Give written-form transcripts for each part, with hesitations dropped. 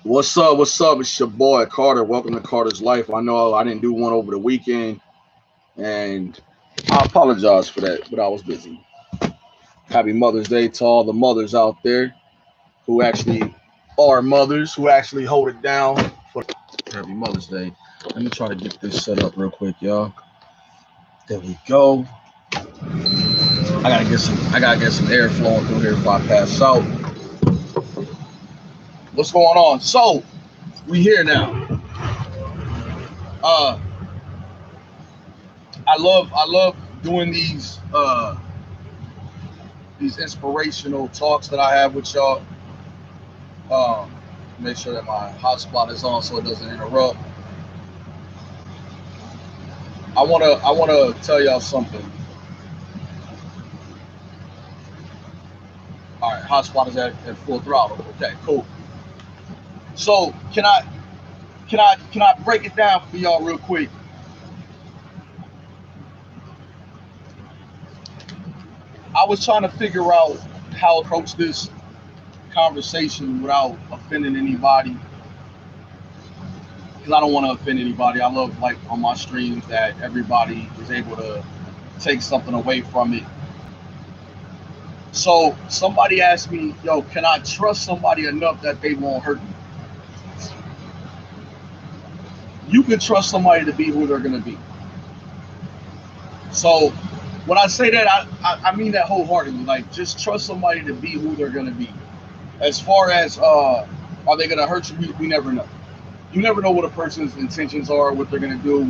What's up? What's up? It's your boy Carter. Welcome to Carter's Life. I know I didn't do one over the weekend, and I apologize for that, but I was busy. Happy Mother's Day to all the mothers out there who actually are mothers, who actually hold it down for Happy Mother's Day. Let me try to get this set up real quick, y'all. There we go. I gotta get some air flowing through here if I pass out. What's going on? So we here now. Uh I love doing these inspirational talks that I have with y'all. Um, Make sure that my hotspot is on so it doesn't interrupt. I wanna tell y'all something. All right, hotspot is at full throttle. Okay, cool. So can I break it down for y'all real quick? I was trying to figure out how to approach this conversation without offending anybody because I don't want to offend anybody. I love like on my streams that everybody is able to take something away from it. So somebody asked me, "Yo, can I trust somebody enough that they won't hurt me?" You can trust somebody to be who they're gonna be. So when I say that, I mean that wholeheartedly. Like, just trust somebody to be who they're gonna be. As far as are they gonna hurt you? We never know. You never know what a person's intentions are, what they're gonna do,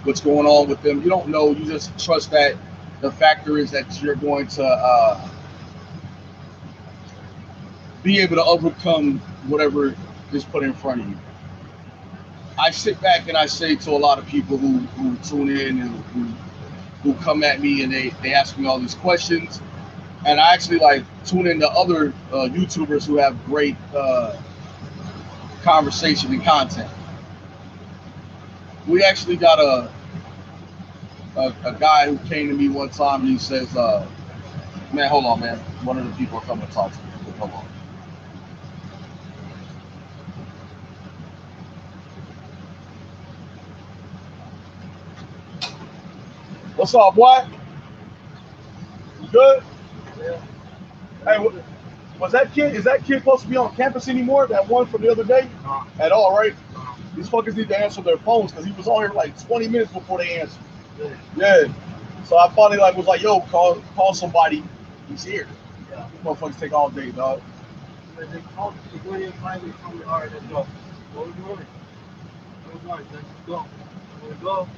what's going on with them. You don't know. You just trust that the factor is that you're going to be able to overcome whatever is put in front of you. I sit back and I say to a lot of people who tune in and who come at me and they ask me all these questions, and I actually like tune into other YouTubers who have great conversation and content. We actually got a guy who came to me one time and he says, "Man, hold on, man. One of the people are coming to talk to me. Hold on. What's up, boy? You good? Yeah. Hey, was that kid? Is that kid supposed to be on campus anymore? That one from the other day? At all, right? These fuckers need to answer their phones because he was on here like 20 minutes before they answered. Yeah. So I finally like was like, "Yo, call somebody. He's here." Yeah. These motherfuckers take all day, dog. But they called the civilian finally told me, "All right, let's go. What we doing? What we going? Let's go. When we go,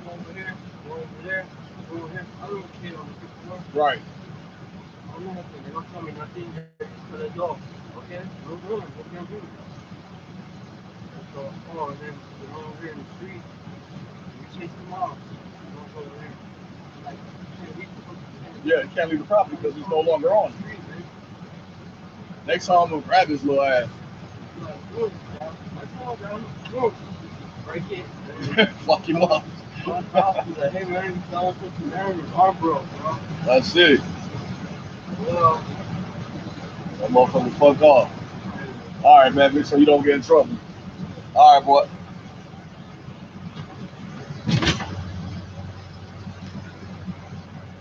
go over here, go over there, go over here. I don't care on the fifth floor. Right. I don't know nothing. They don't tell me nothing. So let's go. Okay, what we doing? What we gonna do? So, oh, and then the one over here in the street, we chase them off. We don't go over there. Like, you can't leave the fucking. Yeah, you can't leave the property because he's no longer on. Next time I'm gonna grab his little ass. Break it. Fuck him up. Hey man, his arm broke, bro. That's it. Well, that motherfucker fuck off. All right, man, make sure you don't get in trouble. All right, boy.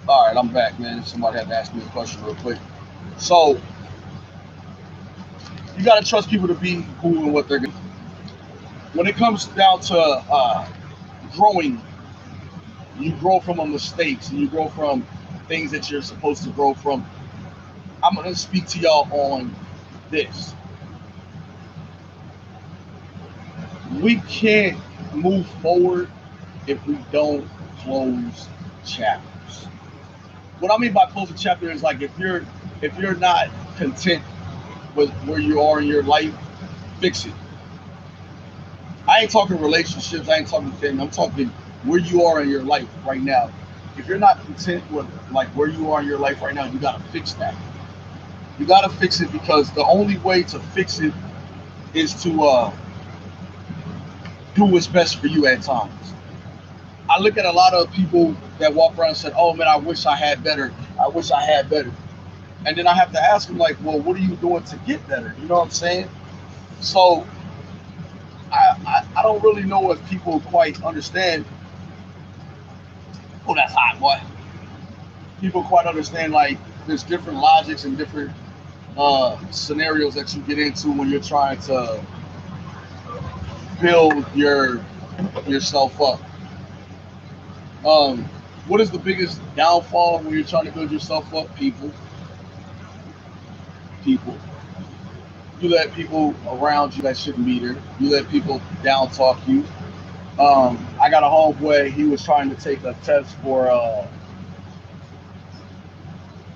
All right, I'm back, man. Somebody had to ask me a question real quick. So you gotta trust people to be who and what they're gonna. When it comes down to growing, you grow from mistakes and you grow from things that you're supposed to grow from. I'm gonna speak to y'all on this. We can't move forward if we don't close chapters. What I mean by close a chapter is like if you're not content with where you are in your life, fix it. I ain't talking relationships. I ain't talking things. I'm talking where you are in your life right now. If you're not content with like where you are in your life right now, you gotta fix that. You gotta fix it because the only way to fix it is to do what's best for you at times. I look at a lot of people that walk around and said, "Oh man, I wish I had better. I wish I had better." And then I have to ask them like, "Well, what are you doing to get better?" You know what I'm saying? So don't really know if people quite understand. Oh, that's hot, boy. People quite understand like there's different logics and different scenarios that you get into when you're trying to build yourself up. Um, what is the biggest downfall when you're trying to build yourself up? People. You let people around you that shouldn't be there. You let people down talk you. I got a homeboy. He was trying to take a test for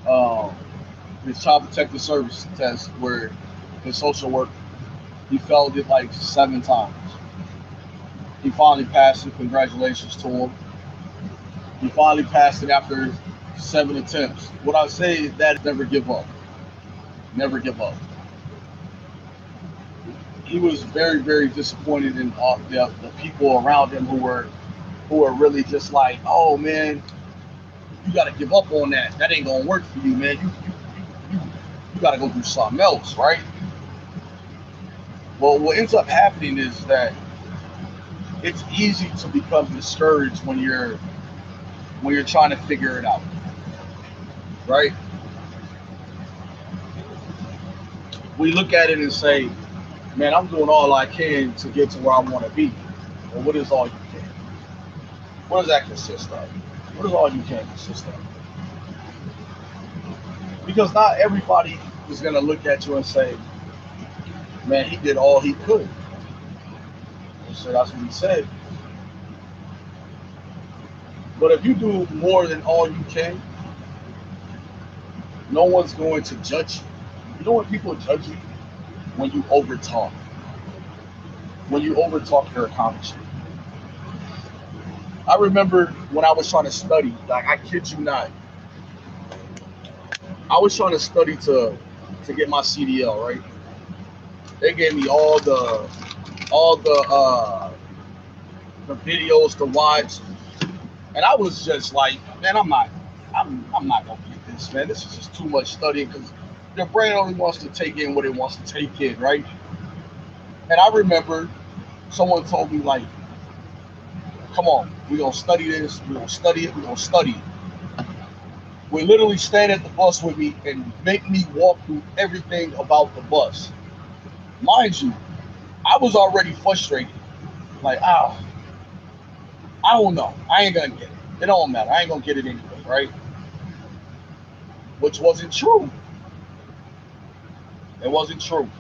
uh, his child protective service test, where his social work. He failed it like 7 times. He finally passed it. Congratulations to him. He finally passed it after 7 attempts. What I say is that never give up. Never give up. He was very, very disappointed in the people around him who were really just like, oh man, you got to give up on that. That ain't gonna work for you, man. You got to go do something else, right? Well, what ends up happening is that it's easy to become discouraged when you're trying to figure it out, right? We look at it and say, man, I'm doing all I can to get to where I want to be. Well, what is all you can? What does that consist of? What does all you can consist of? Because not everybody is going to look at you and say, man, he did all he could. So that's what he said. But if you do more than all you can, no one's going to judge you. You know when people judge you? When you overtalk. When you overtalk your accomplishment. I remember when I was trying to study, like I kid you not, I was trying to study to get my CDL, right? They gave me all the videos to watch, and I was just like, man, I'm not gonna get this, man. This is just too much studying because your brain only wants to take in what it wants to take in, right? And I remember someone told me like, come on, we're gonna study this, we're gonna study it, we're gonna study it. We literally stand at the bus with me and make me walk through everything about the bus. Mind you, I was already frustrated. Like, oh, I don't know. I ain't gonna get it. It don't matter. I ain't gonna get it anyway, right? Which wasn't true. It wasn't true.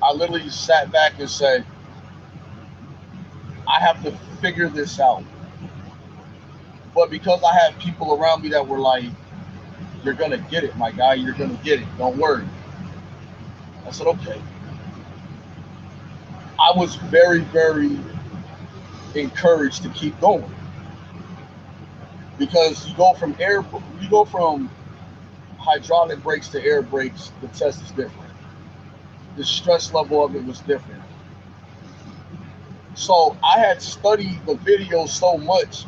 I literally sat back and said, I have to figure this out. But because I had people around me that were like, you're gonna get it, my guy, you're gonna get it. Don't worry. I said, okay. I was very, very encouraged to keep going. Because you go from hydraulic brakes to air brakes, the test is different. The stress level of it was different. So I had studied the video so much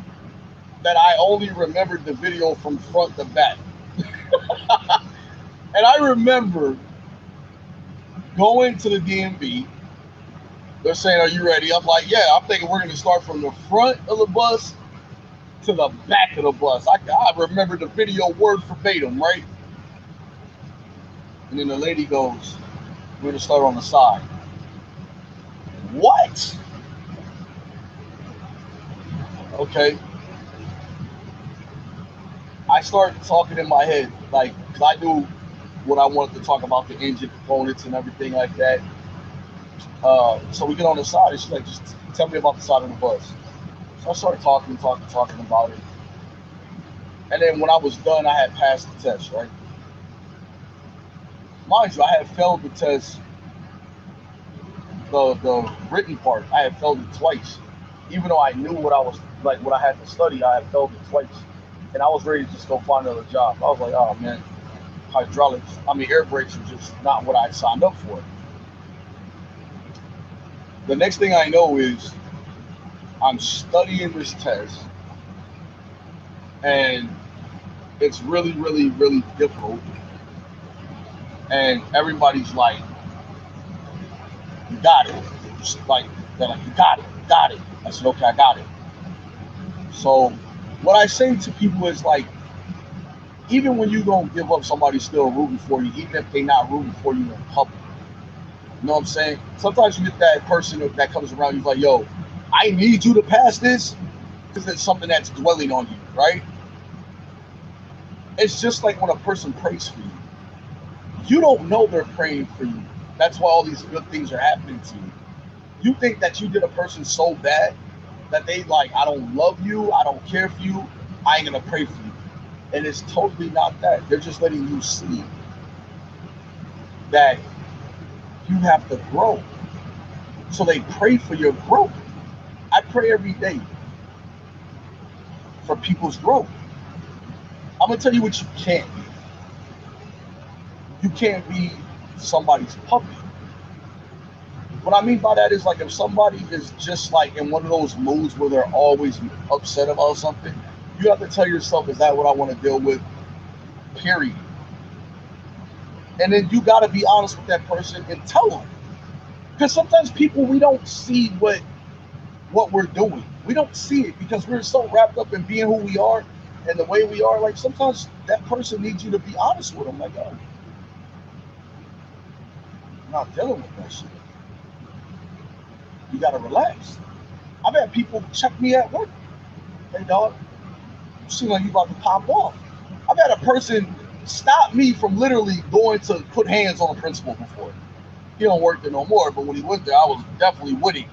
that I only remembered the video from front to back. And I remember going to the DMV. They're saying, are you ready? I'm like, yeah, I'm thinking we're going to start from the front of the bus to the back of the bus. I remember the video word verbatim, right? And then the lady goes, we're going to start on the side. What? Okay. I started talking in my head, like, because I knew what I wanted to talk about, the engine components and everything like that. So we get on the side, and she's like, just tell me about the side of the bus. So I started talking about it. And then when I was done, I had passed the test, right? Mind you, I had failed the test, the written part. I had failed it twice. Even though I knew what I had to study, I had failed it twice. And I was ready to just go find another job. I was like, oh man, air brakes are just not what I signed up for. The next thing I know is I'm studying this test, and it's really, really, really difficult. And everybody's like, you got it. Just like They're like, you got it, you got it. I said, okay, I got it. So what I say to people is like, even when you don't give up, somebody's still rooting for you, even if they're not rooting for you in public. You know what I'm saying? Sometimes you get that person that comes around, you're like, yo, I need you to pass this because it's something that's dwelling on you, right? It's just like when a person prays for you. You don't know they're praying for you. That's why all these good things are happening to you. You think that you did a person so bad that they like, I don't love you, I don't care for you, I ain't gonna pray for you. And it's totally not that. They're just letting you see that you have to grow. So they pray for your growth. I pray every day for people's growth. I'm gonna tell you what you can't be. You can't be somebody's puppet. What I mean by that is like if somebody is just like in one of those moods where they're always upset about something, you have to tell yourself, is that what I want to deal with? Period. And then you got to be honest with that person and tell them. Because sometimes people, we don't see what we're doing. We don't see it because we're so wrapped up in being who we are and the way we are. Like sometimes that person needs you to be honest with them. Like, oh, I'm not dealing with that shit. You got to relax. I've had people check me at work. Hey, dog, you seem like you about to pop off. I've had a person stop me from literally going to put hands on a principal before. He don't work there no more, but when he went there, I was definitely with him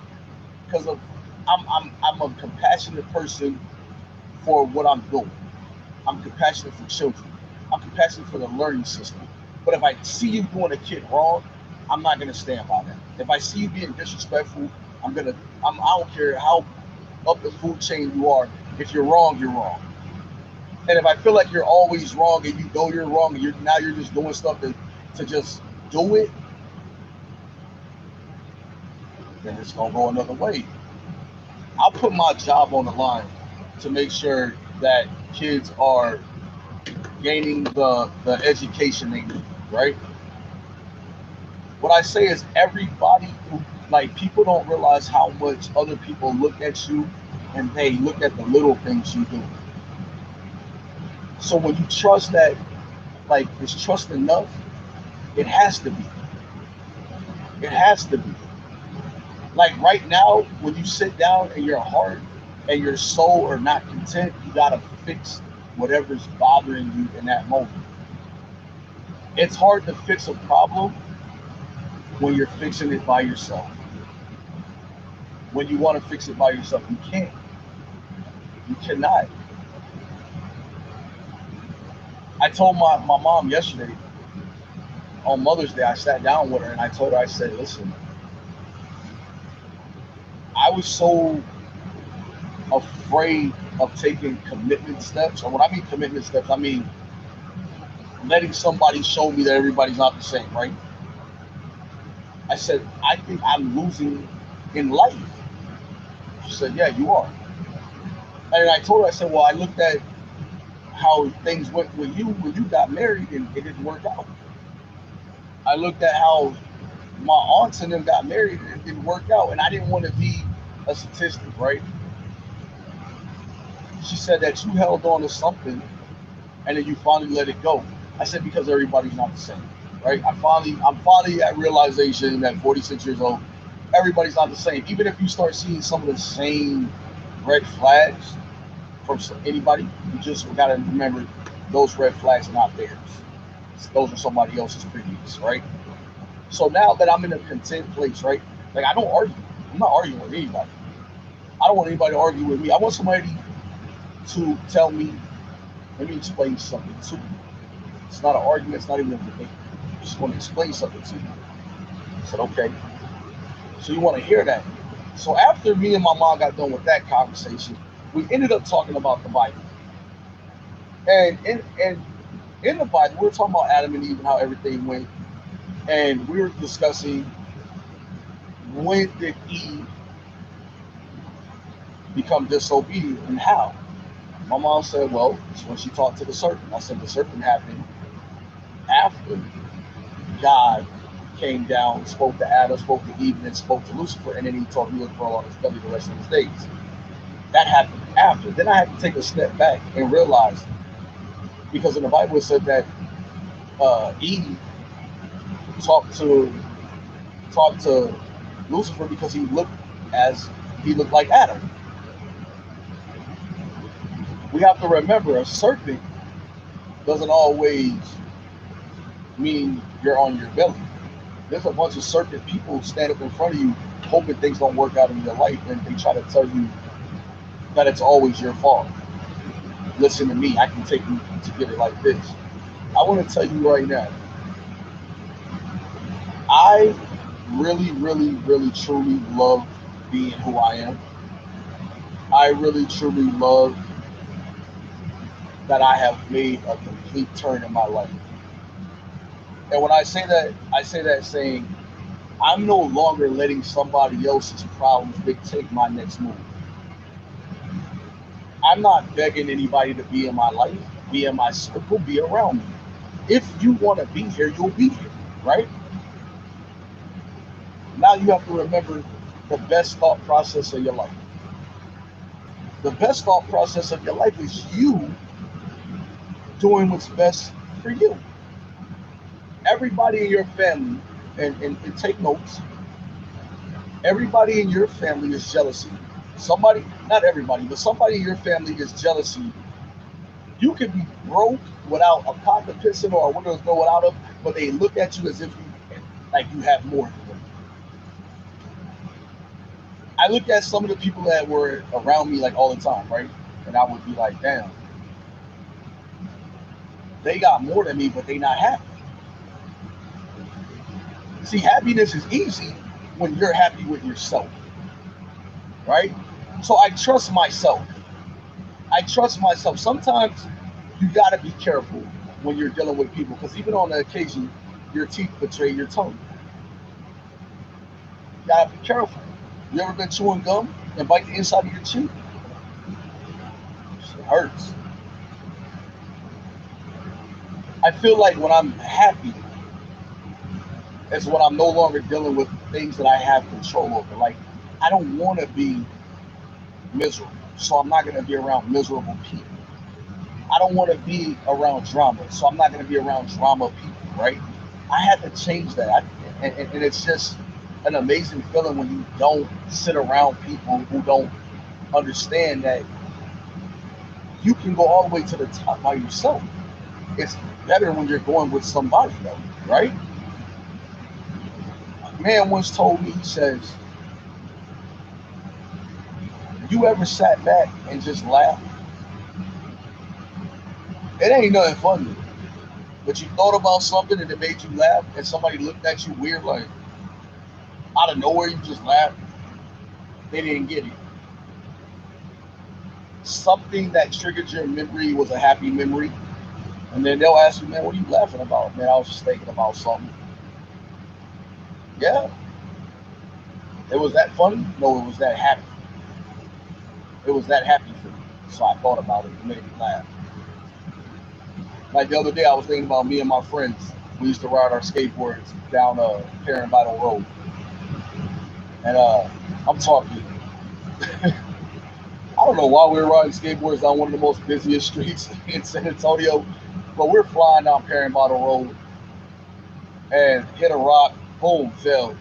because of I'm a compassionate person for what I'm doing. I'm compassionate for children. I'm compassionate for the learning system. But if I see you doing a kid wrong, I'm not gonna stand by that. If I see you being disrespectful, I don't care how up the food chain you are. If you're wrong, you're wrong. And if I feel like you're always wrong and you know you're wrong and you're just doing stuff to just do it, then it's gonna go another way. I'll put my job on the line to make sure that kids are gaining the education they need, right? What I say is everybody who like people don't realize how much other people look at you and they look at the little things you do. So when you trust that like is trust enough, it has to be. It has to be. Like right now, when you sit down and your heart and your soul are not content, you gotta fix whatever's bothering you in that moment. It's hard to fix a problem when you're fixing it by yourself. When you want to fix it by yourself, you can't. You cannot. I told my mom yesterday on Mother's Day, I sat down with her and I told her, I said, listen, I was so afraid of taking commitment steps. And when I mean commitment steps, I mean letting somebody show me that everybody's not the same, right? I said, I think I'm losing in life. She said, yeah, you are. And I told her, I said, well, I looked at how things went with you when you got married and it didn't work out. I looked at how my aunts and them got married and it didn't work out. And I didn't want to be a statistic, right? She said that you held on to something and then you finally let it go. I said, because everybody's not the same, right? I'm finally at realization at 46 years old, everybody's not the same. Even if you start seeing some of the same red flags from anybody, you just gotta remember those red flags are not theirs. Those are somebody else's previous, right? So now that I'm in a content place, right? Like I don't argue. I'm not arguing with anybody. I don't want anybody to argue with me. I want somebody to tell me, let me explain something to you. It's not an argument, it's not even a debate. I just want to explain something to you. I said, okay. So you want to hear that. So after me and my mom got done with that conversation, we ended up talking about the Bible. And in the Bible, we were talking about Adam and Eve and how everything went. And we were discussing when did Eve become disobedient and how. My mom said, well, it's when she talked to the serpent. I said, the serpent happened after God came down, spoke to Adam, spoke to Eve, and then spoke to Lucifer, and then he told me to crawl on his belly the rest of his days. That happened after. Then I had to take a step back and realize, because in the Bible it said that Eve talked to Lucifer because he looked like Adam. We have to remember, a serpent doesn't always mean you're on your belly. There's a bunch of serpent people stand up in front of you hoping things don't work out in your life, and they try to tell you that it's always your fault. Listen to me, I can take you to get it like this. I want to tell you right now, I really, really, really, truly love being who I am. I really, truly love that I have made a complete turn in my life. And when I say that saying, I'm no longer letting somebody else's problems dictate my next move. I'm not begging anybody to be in my life, be in my circle, be around me. If you want to be here, you'll be here, right? Now you have to remember the best thought process of your life. The best thought process of your life is you doing what's best for you. Everybody in your family, and take notes, everybody in your family is jealousy. Somebody, not everybody, but somebody in your family is jealousy. You could be broke without a pot to piss in or a window to throw it out of, but they look at you as if you have more than them. I look at some of the people that were around me like all the time, right? And I would be like, damn, they got more than me, but they not happy. See, happiness is easy when you're happy with yourself, right? So I trust myself. Sometimes you got to be careful when you're dealing with people, because even on the occasion, your teeth betray your tongue. You got to be careful. You ever been chewing gum and bite the inside of your cheek? It hurts. I feel like when I'm happy, it's when I'm no longer dealing with things that I have control over. Like, I don't want to be miserable, so I'm not going to be around miserable people. I don't want to be around drama, so I'm not going to be around drama people, right? I had to change that. And it's just an amazing feeling when you don't sit around people who don't understand that you can go all the way to the top by yourself. It's better when you're going with somebody, though, right? A man once told me, he says, you ever sat back and just laughed? It ain't nothing funny, but you thought about something and it made you laugh, and somebody looked at you weird, like, out of nowhere, you just laughed. They didn't get it. Something that triggered your memory was a happy memory. And then they'll ask you, man, what are you laughing about? Man, I was just thinking about something. Yeah. It was that funny? No, it was that happy. It was that happy for me. So I thought about it and made me laugh. Like the other day, I was thinking about me and my friends. We used to ride our skateboards down Perrin Battle Road. And I'm talking. I don't know why we were riding skateboards down one of the most busiest streets in San Antonio, but we're flying down Perrin Battle Road and hit a rock, boom, fell.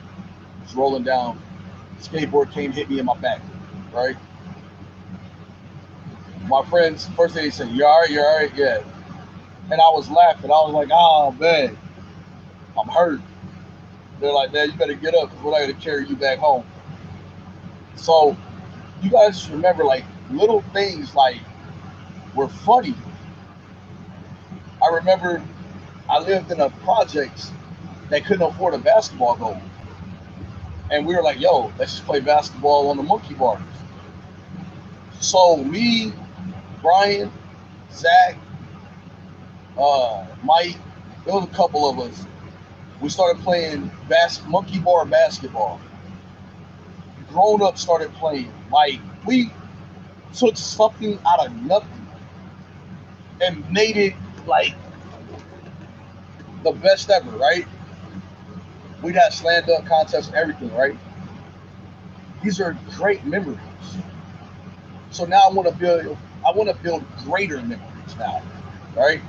It's rolling down. Skateboard came, hit me in my back, right? My friends, first thing they said, you all right, yeah. And I was laughing. I was like, oh, man, I'm hurt. They're like, man, you better get up because we're not going to carry you back home. So you guys just remember, like, little things like were funny. I remember I lived in a project that couldn't afford a basketball goal. And we were like, yo, let's just play basketball on the monkey bars. So me, Brian, Zach, Mike, there was a couple of us. We started playing monkey bar basketball. Grown-ups started playing. Like, we took something out of nothing and made it like the best ever, right? We'd have slam dunk contests and everything, right? These are great memories. So now I want to build greater memories now, right?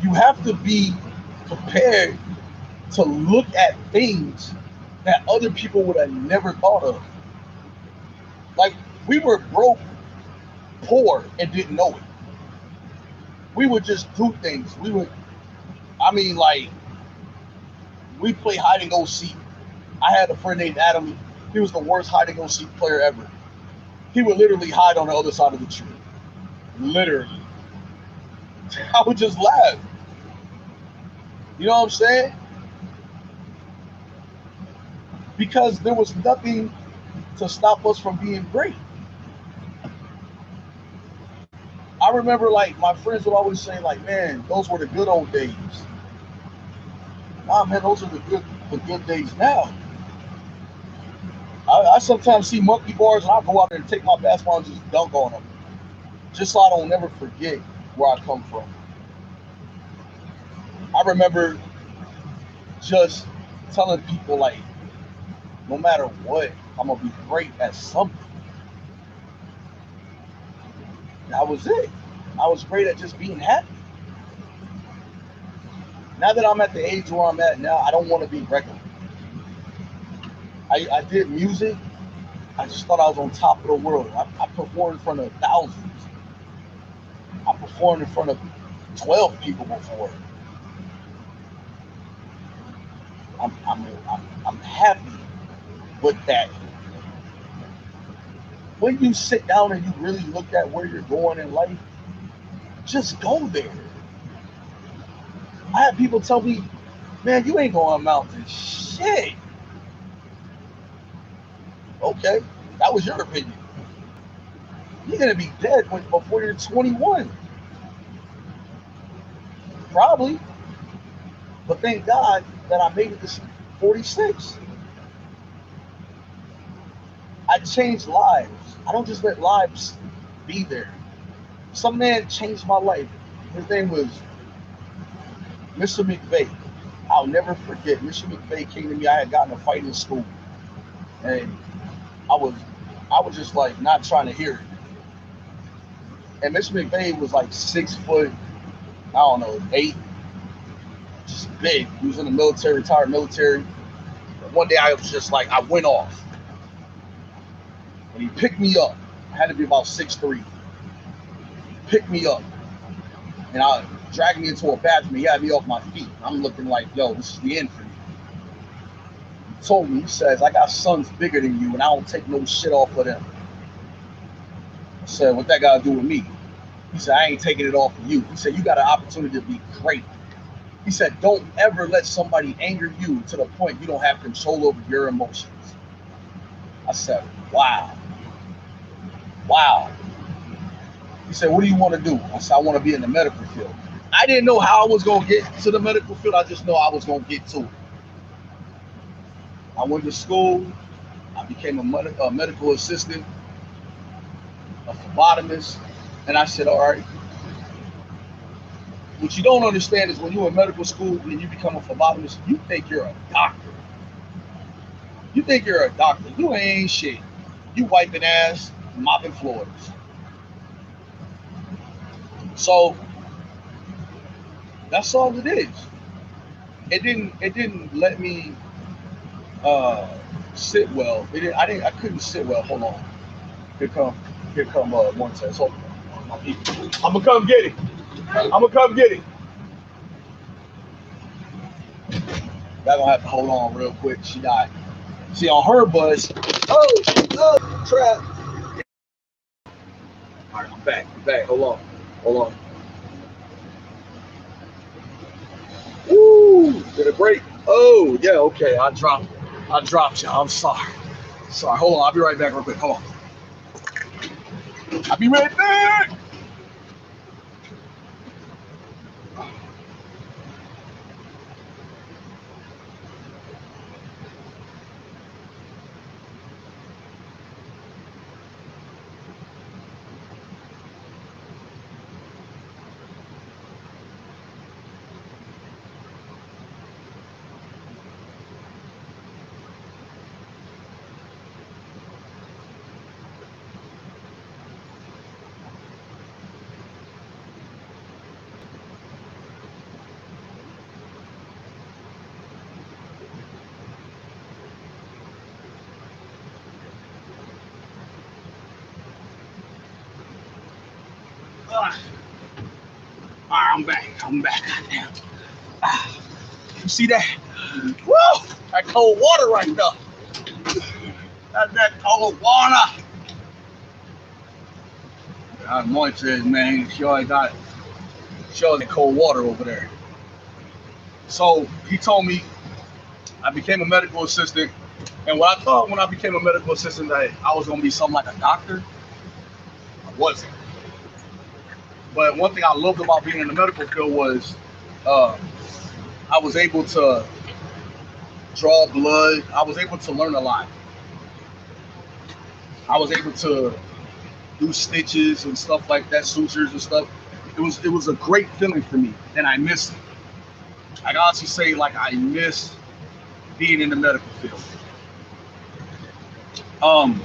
You have to be prepared to look at things that other people would have never thought of. Like, we were broke, poor, and didn't know it. We would just do things. I mean, like, we play hide and go seek. I had a friend named Adam. He was the worst hide and go seek player ever. He would literally hide on the other side of the tree. Literally. I would just laugh. You know what I'm saying? Because there was nothing to stop us from being great. I remember, like, my friends would always say, like, man, those were the good old days. Nah, man, those are the good days now. I sometimes see monkey bars and I go out there and take my basketball and just dunk on them, just so I don't never forget where I come from. I remember just telling people, like, no matter what, I'm gonna be great at something. That was it. I was great at just being happy. Now that I'm at the age where I'm at now, I don't want to be regular. I did music. I just thought I was on top of the world. I performed in front of thousands. I performed in front of 12 people before. I'm happy with that. When you sit down and you really look at where you're going in life, just go there. I have people tell me, man, you ain't going amount to shit. Okay, that was your opinion. You're gonna be dead before you're 21, probably. But thank God that I made it to 46. I changed lives. I don't just let lives be there. Some man changed my life. His name was Mr. McVeigh. I'll never forget. Mr. McVeigh came to me. I had gotten a fight in school, and I was, I was just like not trying to hear it. And Mr. McVeigh was like 6 foot, I don't know, 8, just big. He was in the military, retired military. One day I was just like, I went off, and he picked me up. I had to be about 6'3". Picked me up, and I dragged me into a bathroom. He had me off my feet. I'm looking like, yo, this is the end for you. He told me, he says, I got sons bigger than you, and I don't take no shit off of them. I said, what that got to do with me? He said, I ain't taking it off of you. He said, you got an opportunity to be great. He said, don't ever let somebody anger you to the point you don't have control over your emotions. I said, wow. Wow. He said, what do you want to do? I said, I want to be in the medical field. I didn't know how I was going to get to the medical field. I just know I was going to get to it. I went to school. I became a medical assistant, a phlebotomist. And I said, all right. What you don't understand is when you're in medical school and you become a phlebotomist, you think you're a doctor. You think you're a doctor. You ain't shit. You wiping ass, mopping floors. So that's all it is. It didn't let me uh, sit well. I couldn't sit well. Hold on. Here come one test. Hold on. My people. I'm gonna come get it. I'm gonna come get it. Y'all gonna have to hold on real quick. She died. See on her bus. Oh, crap. All right, I'm back. I'm back. Hold on. Woo! Did it break? Oh, yeah. Okay, I dropped y'all. I'm sorry. Sorry. Hold on. I'll be right back real quick. Hold on. I'll be right back. I'm back. Goddamn. You see that? Woo! That cold water right there. That cold water. That anointed, man. She always got cold water over there. So he told me I became a medical assistant. And what I thought when I became a medical assistant that I was going to be something like a doctor, I wasn't. But one thing I loved about being in the medical field was I was able to draw blood. I was able to learn a lot. I was able to do stitches and stuff like that, sutures and stuff. It was a great feeling for me, and I miss it. I can honestly say, like, I miss being in the medical field. I'm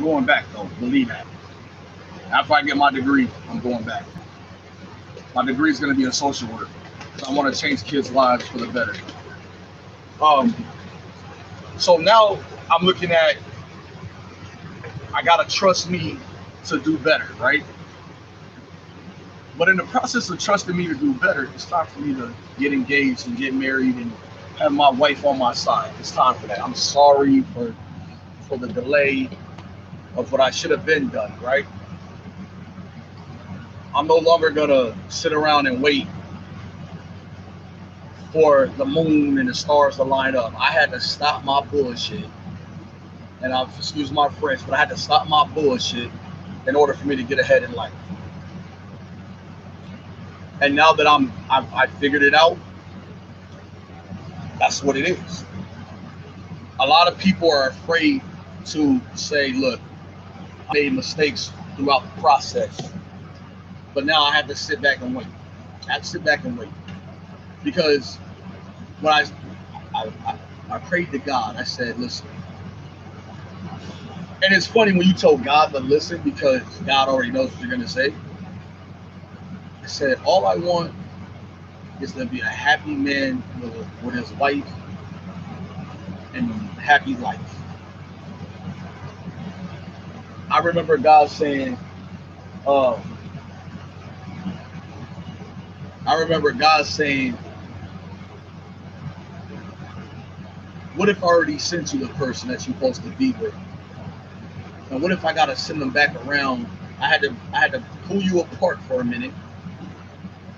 going back though, believe that. After I get my degree, I'm going back. My degree is going to be in social work. I want to change kids' lives for the better. So now I'm looking at, I gotta trust me to do better, right? But in the process of trusting me to do better, it's time for me to get engaged and get married and have my wife on my side. It's time for that. I'm sorry for the delay of what I should have been done, right? I'm no longer gonna sit around and wait for the moon and the stars to line up. I had to stop my bullshit. And I'll excuse my French, but I had to stop my bullshit in order for me to get ahead in life. And now that I figured it out, that's what it is. A lot of people are afraid to say, look, I made mistakes throughout the process, but now I have to sit back and wait. I have to sit back and wait. Because when I prayed to God, I said, listen. And it's funny when you told God to listen because God already knows what you're going to say. I said, all I want is to be a happy man with his wife and happy life. I remember God saying, what if I already sent you the person that you're supposed to be with? And what if I gotta send them back around? I had to pull you apart for a minute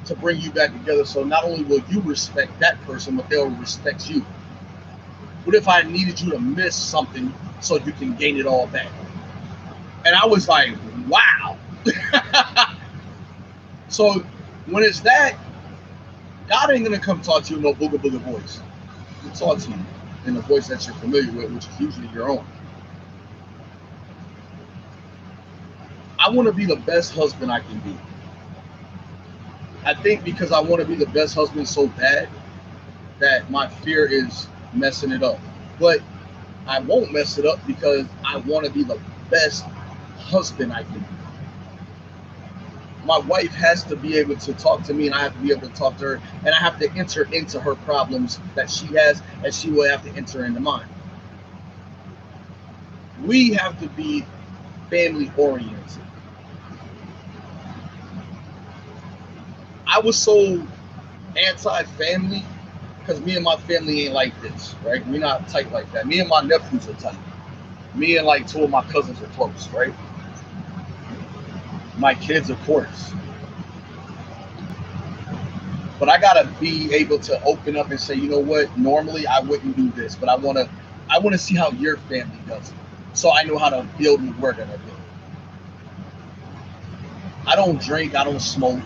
to bring you back together. So not only will you respect that person, but they'll respect you. What if I needed you to miss something so you can gain it all back? And I was like, wow. So when it's that, God ain't gonna come talk to you in no booga booga voice. He'll talk to you in the voice that you're familiar with, which is usually your own. I want to be the best husband I can be. I think because I want to be the best husband so bad that my fear is messing it up. But I won't mess it up because I want to be the best husband I can be. My wife has to be able to talk to me, and I have to be able to talk to her, and I have to enter into her problems that she has, and she will have to enter into mine. We have to be family oriented. I was so anti-family because me and my family ain't like this, right? We're not tight like that. Me and my nephews are tight. Me and like two of my cousins are close, right? My kids, of course. But I gotta be able to open up and say, you know what? Normally I wouldn't do this, but I wanna see how your family does it, so I know how to build and work on it. I don't drink. I don't smoke.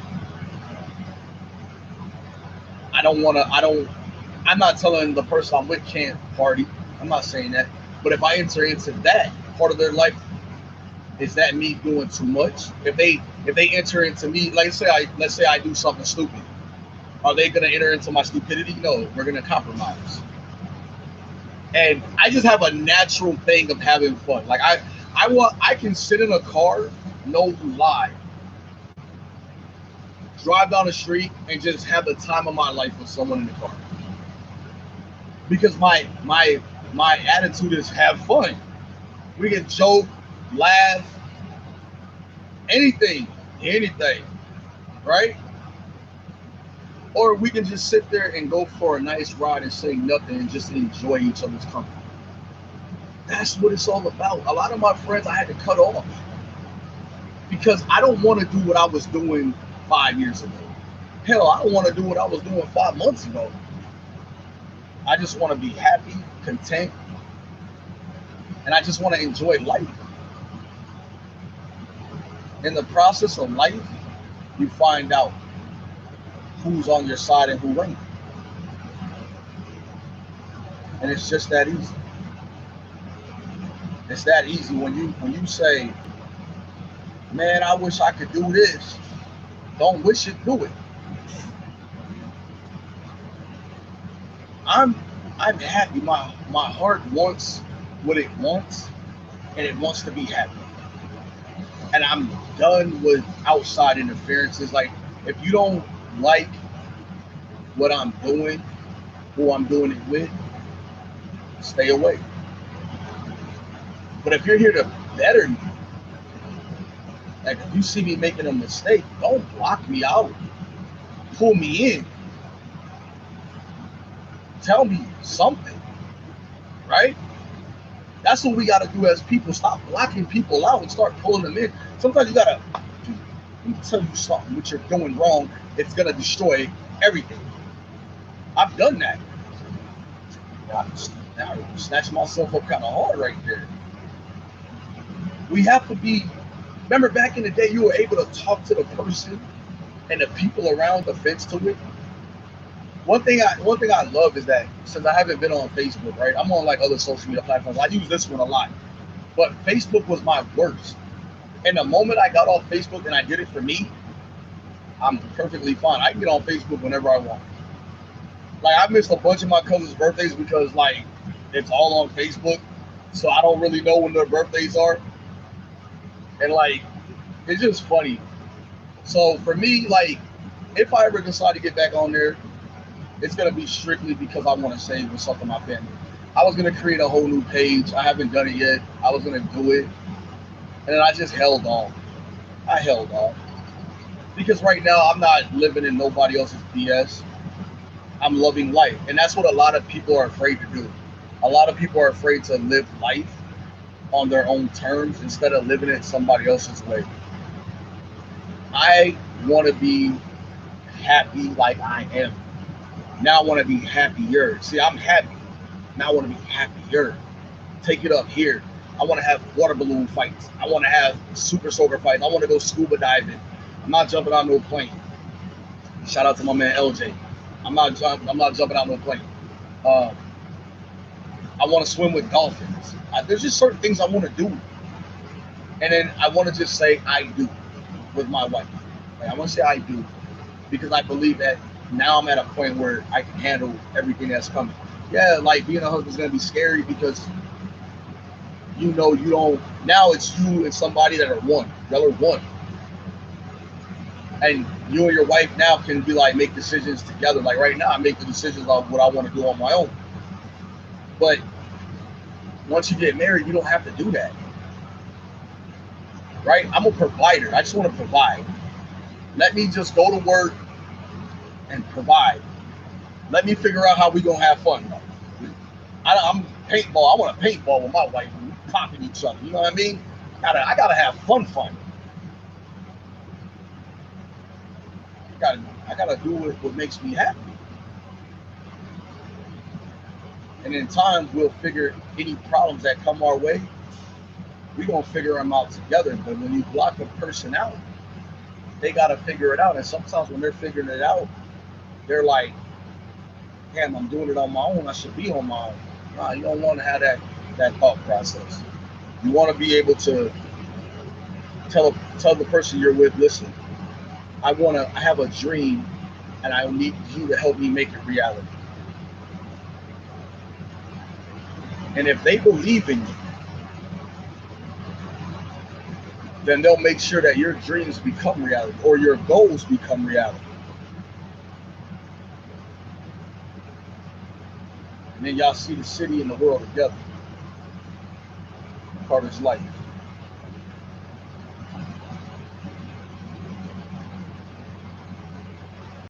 I'm not telling the person I'm with can't party. I'm not saying that. But if I enter into that part of their life, is that me doing too much? If they enter into me, let's say I do something stupid, are they gonna enter into my stupidity? No, we're gonna compromise. And I just have a natural thing of having fun. Like I can sit in a car, no lie, drive down the street and just have the time of my life with someone in the car. Because my attitude is have fun. We can joke, laugh, anything, right? or we can just sit there and go for a nice ride and say nothing and just enjoy each other's company. That's what it's all about. A lot of my friends I had to cut off because I don't want to do what I was doing 5 years ago. Hell, I don't want to do what I was doing 5 months ago. I just want to be happy, content, and I just want to enjoy life. In the process of life, you find out who's on your side and who ain't. And it's just that easy. It's that easy when you say, man, I wish I could do this. Don't wish it, do it. I'm happy. My heart wants what it wants, and it wants to be happy. And I'm done with outside interferences. Like, if you don't like what I'm doing, who I'm doing it with, stay away. But if you're here to better me, like if you see me making a mistake, don't block me out. Pull me in. Tell me something, right? That's what we got to do as people. Stop blocking people out and start pulling them in. Sometimes you got to, let me tell you something, what you're doing wrong, it's going to destroy everything. I've done that. Now I snatched myself up kind of hard right there. We have to be, remember back in the day, you were able to talk to the person and the people around the fence to it. One thing I love is that since I haven't been on Facebook, right? I'm on like other social media platforms. I use this one a lot, but Facebook was my worst. And the moment I got off Facebook and I did it for me, I'm perfectly fine. I can get on Facebook whenever I want. Like, I missed a bunch of my cousins' birthdays because like it's all on Facebook, so I don't really know when their birthdays are. And like, it's just funny. So for me, like, if I ever decide to get back on there, it's gonna be strictly because I want to save what's up in my family. I was gonna create a whole new page. I haven't done it yet. I was gonna do it, and then I just held on. I held on because right now I'm not living in nobody else's BS. I'm loving life, and that's what a lot of people are afraid to do. A lot of people are afraid to live life on their own terms instead of living it somebody else's way. I want to be happy like I am. Now I want to be happier. See, I'm happy. Now I want to be happier. Take it up here. I want to have water balloon fights. I want to have super soaker fights. I want to go scuba diving. I'm not jumping out no plane. Shout out to my man LJ. I'm not jumping out no plane. I want to swim with dolphins. There's just certain things I want to do, and then I want to just say I do with my wife. Like, I want to say I do because I believe that now I'm at a point where I can handle everything that's coming. Yeah, like being a husband's gonna be scary because you don't. Now it's you and somebody that are one. Y'all are one, and you and your wife now can be like make decisions together. Like right now, I make the decisions on what I want to do on my own. But once you get married, you don't have to do that, right? I'm a provider. I just want to provide. Let me just go to work and provide. Let me figure out how we gonna have fun. I'm paintball. I want to paintball with my wife. We popping each other. You know what I mean? I gotta have fun. I gotta do what makes me happy. And in time, we'll figure any problems that come our way. We're gonna figure them out together. But when you block a person out, they gotta figure it out. And sometimes when they're figuring it out, they're like, damn, I'm doing it on my own. I should be on my own. Nah, you don't want to have that thought process. You want to be able to tell the person you're with, listen, I have a dream, and I need you to help me make it reality. And if they believe in you, then they'll make sure that your dreams become reality or your goals become reality. And then y'all see the city and the world together. Part of his life.